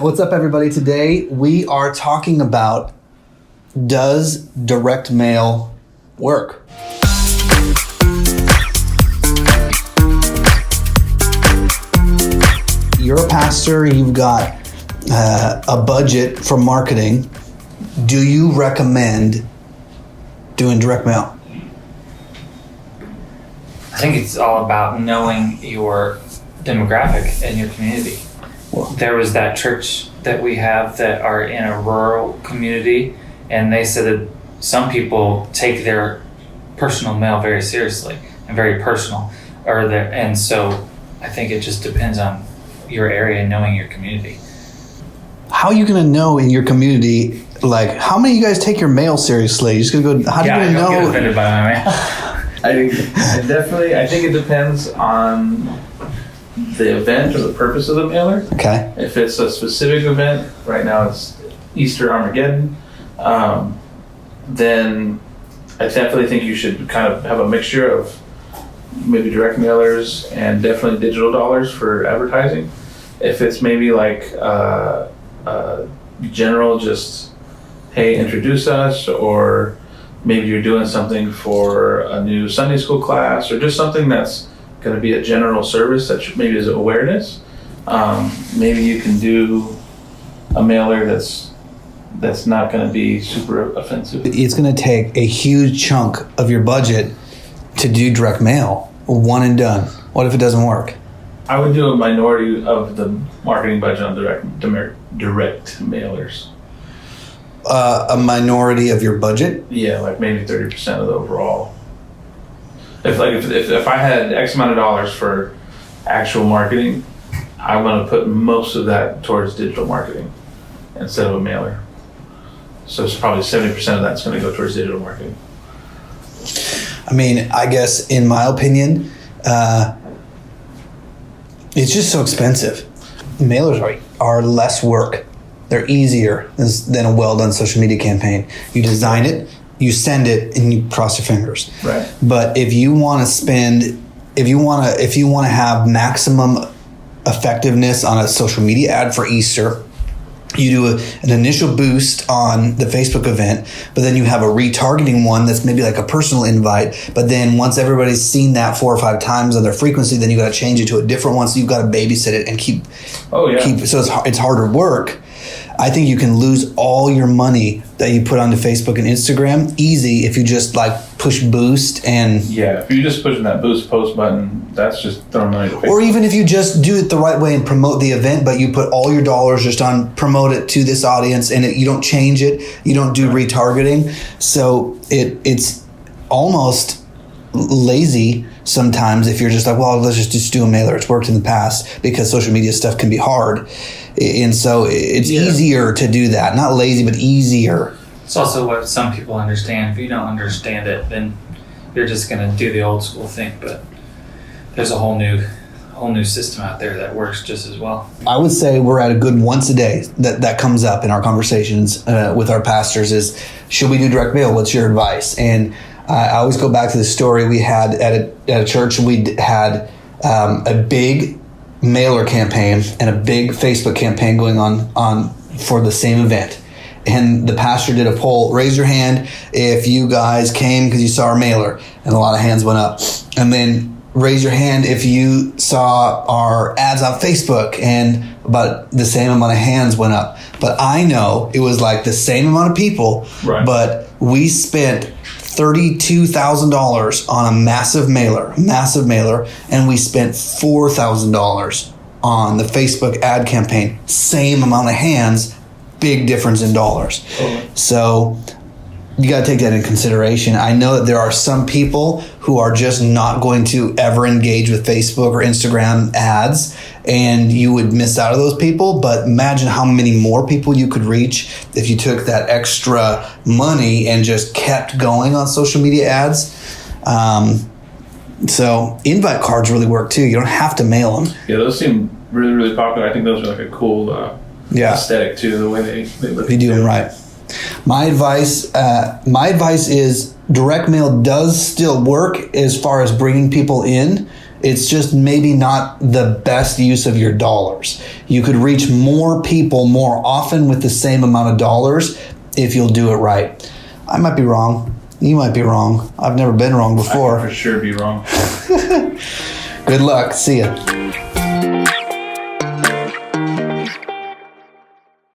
What's up, everybody? Today we are talking about, does direct mail work? You're a pastor, you've got a budget for marketing. Do you recommend doing direct mail? I think it's all about knowing your demographic and your community. There was that church that we have that are in a rural community, and they said that some people take their personal mail very seriously and very personal. And so I think it just depends on your area and knowing your community. How are you going to know in your community, like, how many of you guys take your mail seriously? You're just going to go, how do you going to know? Get offended by my mail. I think it depends on the event or the purpose of the mailer. Okay. If it's a specific event, right now it's Easter Armageddon, then I definitely think you should kind of have a mixture of maybe direct mailers and definitely digital dollars for advertising. If it's maybe like general, just, hey, introduce us, or maybe you're doing something for a new Sunday school class, or just something that's going to be a general service that maybe is awareness. Maybe you can do a mailer that's not going to be super offensive. It's going to take a huge chunk of your budget to do direct mail, one and done. What if it doesn't work? I would do a minority of the marketing budget on direct mailers. A minority of your budget? Yeah, like maybe 30% of the overall. If I had X amount of dollars for actual marketing, I want to put most of that towards digital marketing instead of a mailer. So it's probably 70% of that's going to go towards digital marketing. I mean, I guess in my opinion, it's just so expensive. Mailers are less work. They're easier than a well-done social media campaign. You design it, you send it, and you cross your fingers. Right. But if you want to have maximum effectiveness on a social media ad for Easter, you do an initial boost on the Facebook event, but then you have a retargeting one that's maybe like a personal invite. But then once everybody's seen that 4 or 5 times on their frequency, then you got to change it to a different one. So you've got to babysit it and keep. So it's harder work. I think you can lose all your money that you put onto Facebook and Instagram easy if you just like push boost and. Yeah, if you're just pushing that boost post button, that's just throwing money to Facebook. Or even if you just do it the right way and promote the event, but you put all your dollars just on promote it to this audience, and you don't change it, you don't do retargeting. So it's almost lazy sometimes if you're just like, well, let's just do a mailer. It's worked in the past, because social media stuff can be hard. And so it's easier to do that. Not lazy, but easier. It's also what some people understand. If you don't understand it, then you're just going to do the old school thing. But there's a whole new system out there that works just as well. I would say we're at a good once a day that comes up in our conversations with our pastors is, should we do direct mail? What's your advice? And I always go back to the story we had at a church. We had a big mailer campaign and a big Facebook campaign going on for the same event. And the pastor did a poll, raise your hand if you guys came because you saw our mailer. And a lot of hands went up. And then raise your hand if you saw our ads on Facebook, and about the same amount of hands went up. But I know it was like the same amount of people, right, but we spent $32,000 on a massive mailer, and we spent $4,000 on the Facebook ad campaign. Same amount of hands, big difference in dollars. So you got to take that in consideration. I know that there are some people who are just not going to ever engage with Facebook or Instagram ads, and you would miss out on those people. But imagine how many more people you could reach if you took that extra money and just kept going on social media ads. So invite cards really work too. You don't have to mail them. Yeah, those seem really, really popular. I think those are like a cool aesthetic too, the way they look. If you do them right. My advice is direct mail does still work as far as bringing people in It's just maybe not the best use of your dollars. You could reach more people more often with the same amount of dollars if you'll do it right. I might be wrong. You might be wrong. I've never been wrong I before. could for sure be wrong. Good luck. See ya.